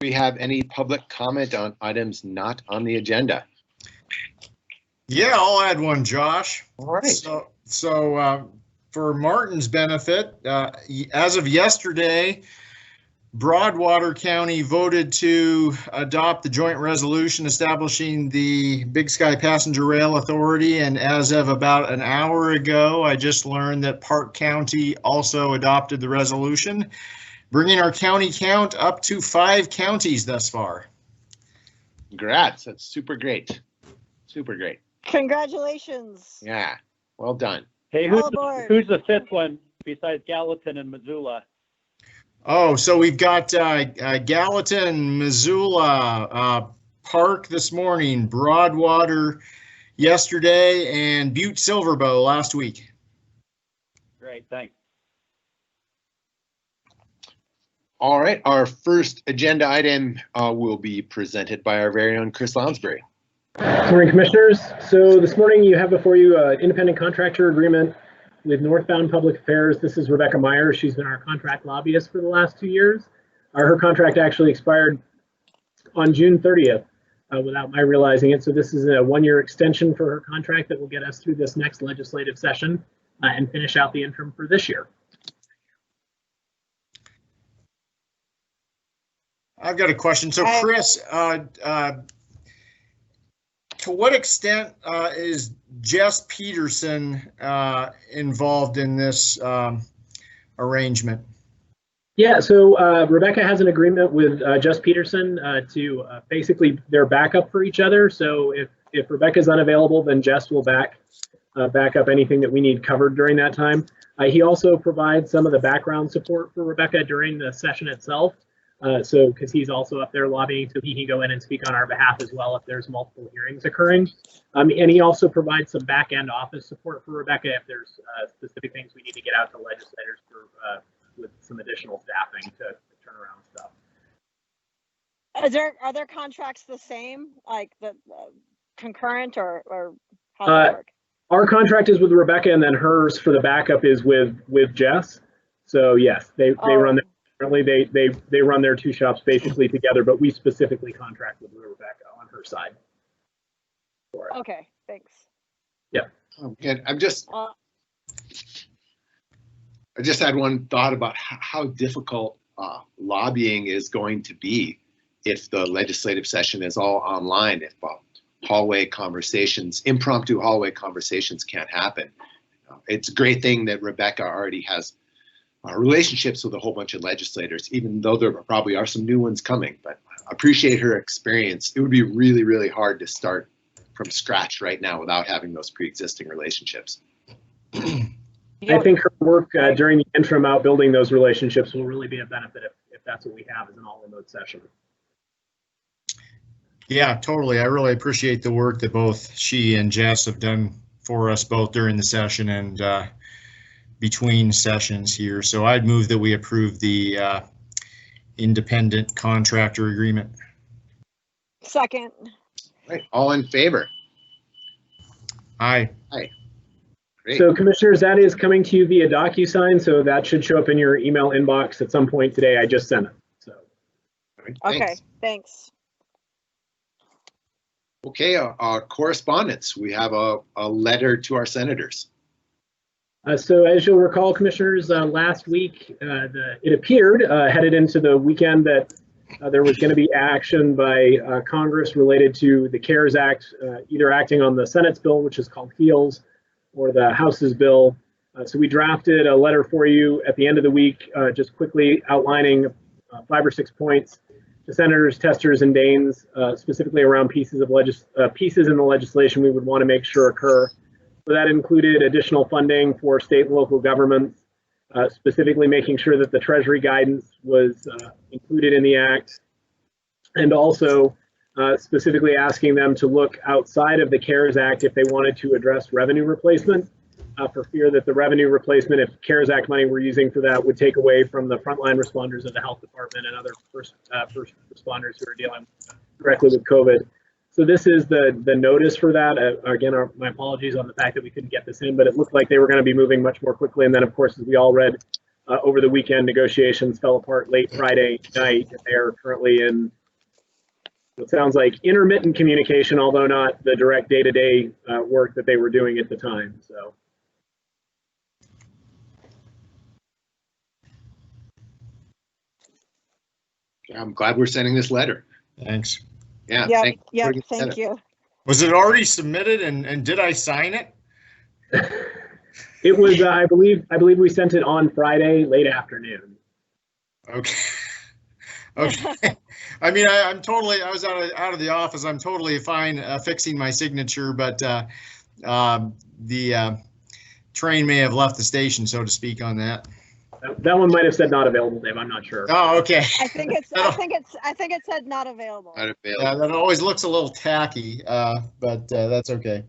we have any public comment on items not on the agenda? Yeah, I'll add one, Josh. All right. So for Martin's benefit, as of yesterday, Broadwater County voted to adopt the joint resolution establishing the Big Sky Passenger Rail Authority. And as of about an hour ago, I just learned that Park County also adopted the resolution, bringing our county count up to 5 counties thus far. Congrats. That's super great. Super great. Congratulations. Yeah. Well done. Hey, All aboard. who's the 5th one besides Gallatin and Missoula? Oh, so we've got Gallatin, Missoula, Park this morning, Broadwater yesterday, and Butte Silverbow last week. Great, thanks. All right. Our first agenda item will be presented by our very own Chris Lounsbury. Good morning, Commissioners. So this morning you have before you an independent contractor agreement with Northbound Public Affairs. This is Rebecca Meyer. She's been our contract lobbyist for the last 2 years. Her contract actually expired on June 30th without my realizing it. So this is a 1-year extension for her contract that will get us through this next legislative session and finish out the interim for this year. I've got a question. So Chris, to what extent is Jess Peterson involved in this arrangement? Yeah, so Rebecca has an agreement with Jess Peterson to basically they're backup for each other. So if Rebecca's unavailable, then Jess will back up anything that we need covered during that time. He also provides some of the background support for Rebecca during the session itself. So because he's also up there lobbying, so he can go in and speak on our behalf as well if there's multiple hearings occurring. And he also provides some back end office support for Rebecca if there's specific things we need to get out to legislators for with some additional staffing to turn around stuff. Are their contracts the same, like the concurrent, or how does that work? Our contract is with Rebecca, and then hers for the backup is with Jess. So yes, they run. Currently, they run their 2 shops basically together, but we specifically contract with Rebecca on her side. Okay, thanks. Yeah. And I just had one thought about how difficult lobbying is going to be if the legislative session is all online, if hallway conversations, impromptu hallway conversations can't happen. It's a great thing that Rebecca already has relationships with a whole bunch of legislators, even though there probably are some new ones coming, but I appreciate her experience. It would be really, really hard to start from scratch right now without having those pre-existing relationships. I think her work during the interim out building those relationships will really be a benefit if that's what we have as an all remote session. Yeah, totally. I really appreciate the work that both she and Jess have done for us both during the session and between sessions here. So I'd move that we approve the independent contractor agreement. Second. Right. All in favor? Aye. Aye. Great. So Commissioners, that is coming to you via DocuSign, so that should show up in your email inbox at some point today. I just sent it. So. Right, okay, thanks. Okay, our correspondence. We have a letter to our senators. So as you'll recall, Commissioners, last week it appeared headed into the weekend that there was going to be action by Congress related to the CARES Act, either acting on the Senate's bill, which is called HEALS, or the House's bill. So we drafted a letter for you at the end of the week, just quickly outlining 5 or 6 points to senators, testers, and Danes, specifically around pieces in the legislation we would want to make sure occur. So that included additional funding for state and local governments, specifically making sure that the Treasury guidance was included in the Act, and also specifically asking them to look outside of the CARES Act if they wanted to address revenue replacement, for fear that the revenue replacement, if CARES Act money we're using for that, would take away from the frontline responders of the health department and other first responders who are dealing directly with COVID. So this is the notice for that. Again, my apologies on the fact that we couldn't get this in, but it looked like they were going to be moving much more quickly. And then, of course, as we all read over the weekend. Negotiations fell apart late Friday night. They are currently in what sounds like intermittent communication, although not the direct day-to-day work that they were doing at the time. So. I'm glad we're sending this letter. Thanks. Yeah. Yep, thank you yep, for thank getting you. Was it already submitted and did I sign it? It was, I believe we sent it on Friday, late afternoon. Okay. Okay. I mean, I was out of the office. I'm totally fine fixing my signature, but the train may have left the station, so to speak, on that. That one might have said not available, Dave. I'm not sure. Oh, okay. I think it said not available. Not available. Yeah, that always looks a little tacky, but that's okay.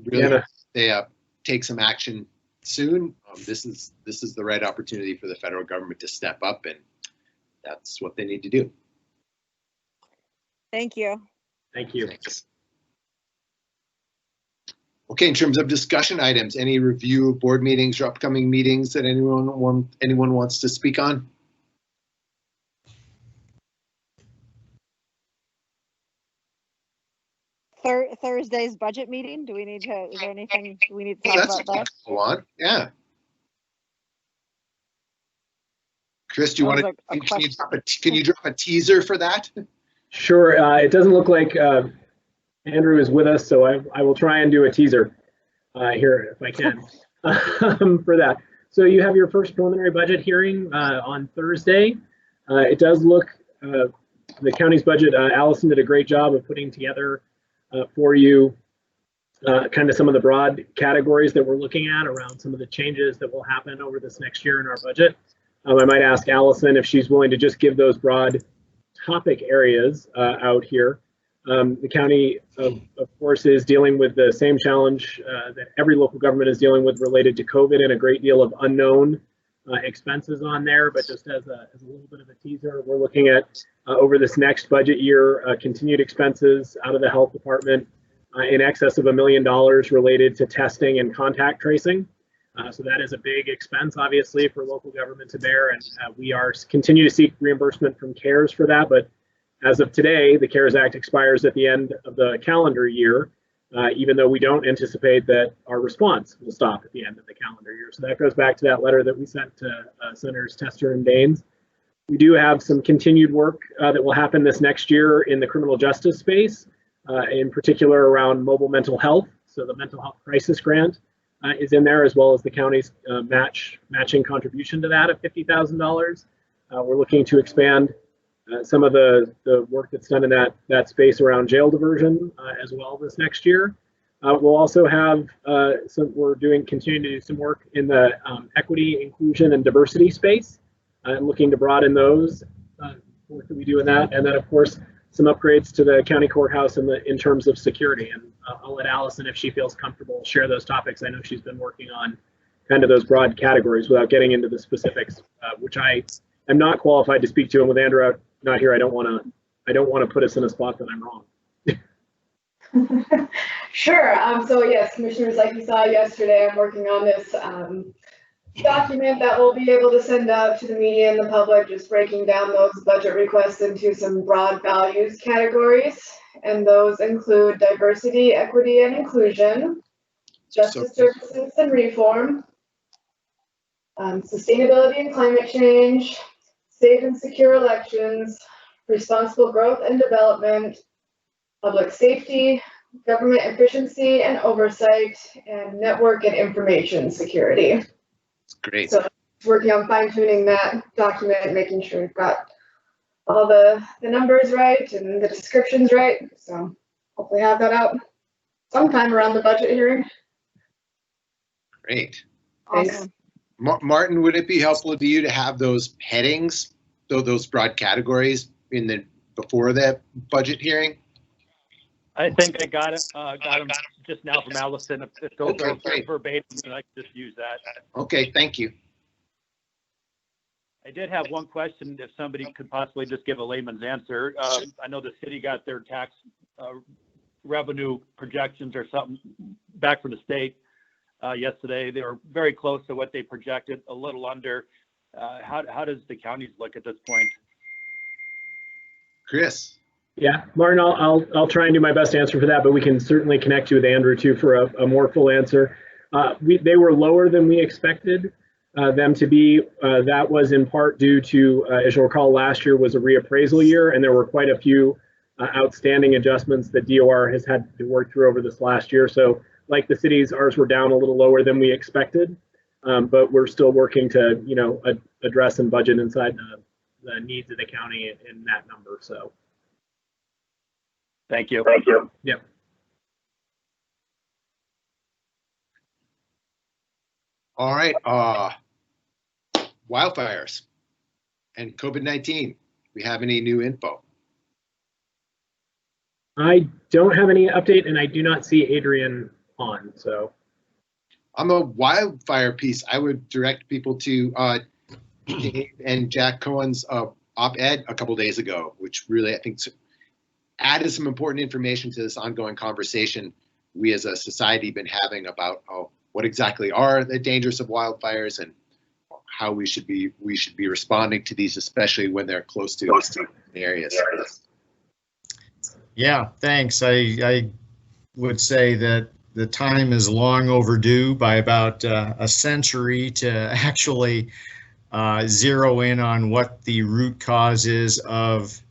Really, Yeah. they take some action soon. This is the right opportunity for the federal government to step up, and that's what they need to do. Thank you. Thank you. Thanks. Okay, in terms of discussion items, any review of board meetings or upcoming meetings that anyone wants to speak on? Thursday's budget meeting. Is there anything we need to Oh, talk that's about that? a lot. Yeah. Chris, do you That want was to? Can you drop a teaser for that? Sure. It doesn't look like Andrew is with us, so I will try and do a teaser here if I can for that. So you have your first preliminary budget hearing on Thursday. It does look, the county's budget, Allison did a great job of putting together for you kind of some of the broad categories that we're looking at around some of the changes that will happen over this next year in our budget. I might ask Allison if she's willing to just give those broad topic areas out here. The county, of course, is dealing with the same challenge that every local government is dealing with related to COVID, and a great deal of unknown expenses on there. But just as a little bit of a teaser, we're looking at over this next budget year, continued expenses out of the health department in excess of $1 million related to testing and contact tracing. So that is a big expense, obviously, for local government to bear, and we are continue to seek reimbursement from CARES for that. But as of today, the CARES Act expires at the end of the calendar year, even though we don't anticipate that our response will stop at the end of the calendar year. So that goes back to that letter that we sent to Senators Tester and Daines. We do have some continued work that will happen this next year in the criminal justice space, in particular around mobile mental health. So the mental health crisis grant is in there, as well as the county's matching contribution to that of $50,000. We're looking to expand some of the work that's done in that space around jail diversion as well this next year. We'll also have we're continuing to do some work in the equity, inclusion, and diversity space, looking to broaden those work that we do in that. And then, of course, some upgrades to the county courthouse in terms of security. And I'll let Allison, if she feels comfortable, share those topics. I know she's been working on kind of those broad categories without getting into the specifics, which I am not qualified to speak to. And with Andrew not here, I don't want to put us in a spot that I'm wrong. Sure. So yes, commissioners, like you saw yesterday, I'm working on this document that we'll be able to send out to the media and the public, just breaking down those budget requests into some broad values categories. And those include diversity, equity, and inclusion, justice services and reform, sustainability and climate change, safe and secure elections, responsible growth and development, public safety, government efficiency and oversight, and network and information security. Great. So working on fine-tuning that document, making sure we've got all the numbers right and the descriptions right. So hopefully have that out sometime around the budget hearing. Great. Awesome. Martin, would it be helpful to you to have those headings, those broad categories before the budget hearing? I think I got them just now from Allison. If those Okay, are great. verbatim, then I can just use that. Okay, thank you. I did have one question, if somebody could possibly just give a layman's answer. I know the city got their tax revenue projections or something back from the state. yesterday. They were very close to what they projected, a little under. How does the counties look at this point? Chris. Yeah, Martin, I'll try and do my best to answer for that, but we can certainly connect you with Andrew too for a more full answer. They were lower than we expected them to be. That was in part due to, as you'll recall, last year was a reappraisal year, and there were quite a few outstanding adjustments that DOR has had to work through over this last year. So like the cities, ours were down a little lower than we expected, but we're still working to, address and budget inside the needs of the county in that number. So. Thank you. Yep. All right. Wildfires and COVID-19. We have any new info? I don't have any update, and I do not see Adrian on. So On the wildfire piece, I would direct people to Dave and Jack Cohen's op-ed a couple days ago, which really, I think, added some important information to this ongoing conversation we as a society been having about what exactly are the dangers of wildfires and how we should be responding to these, especially when they're close to areas. Yeah, thanks. I would say that the time is long overdue by about a century to actually zero in on what the root cause is of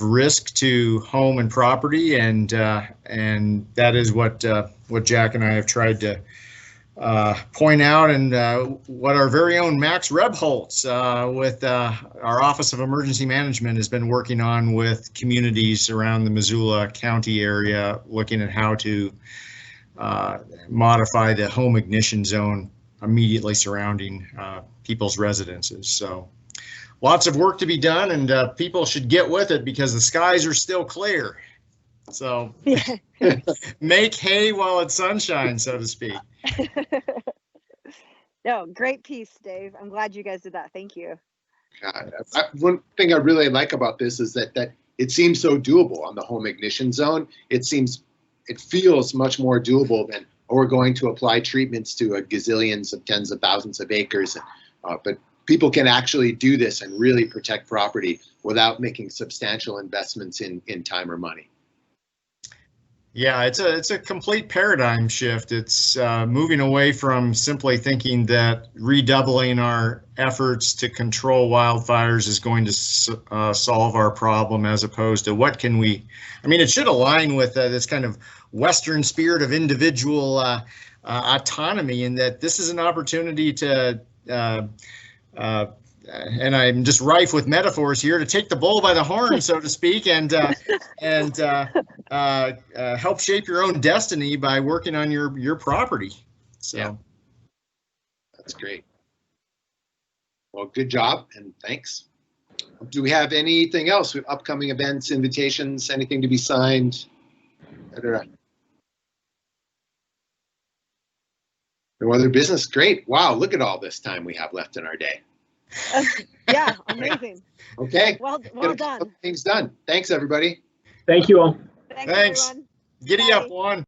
risk to home and property, and that is what Jack and I have tried to point out, and what our very own Max Rebholz with our Office of Emergency Management has been working on with communities around the Missoula County area, looking at how to modify the home ignition zone immediately surrounding people's residences. So lots of work to be done, and people should get with it because the skies are still clear. So make hay while it's sunshine, so to speak. No, great piece, Dave. I'm glad you guys did that. Thank you. One thing I really like about this is that it seems so doable on the home ignition zone. It feels much more doable than, we're going to apply treatments to a gazillions of tens of thousands of acres. But people can actually do this and really protect property without making substantial investments in time or money. Yeah, it's a complete paradigm shift. It's moving away from simply thinking that redoubling our efforts to control wildfires is going to solve our problem, as opposed to what can we, it should align with this kind of Western spirit of individual autonomy, in that this is an opportunity to and I'm just rife with metaphors here, to take the bull by the horn, so to speak, and help shape your own destiny by working on your property. So yeah. That's great. Well, good job and thanks. Do we have anything else with upcoming events, invitations, anything to be signed? No other business? Great. Wow, look at all this time we have left in our day. Yeah, amazing. Okay. Well done. Things done. Thanks, everybody. thank you all. Thanks. Thanks. Everyone. Giddy Bye. up, Juan.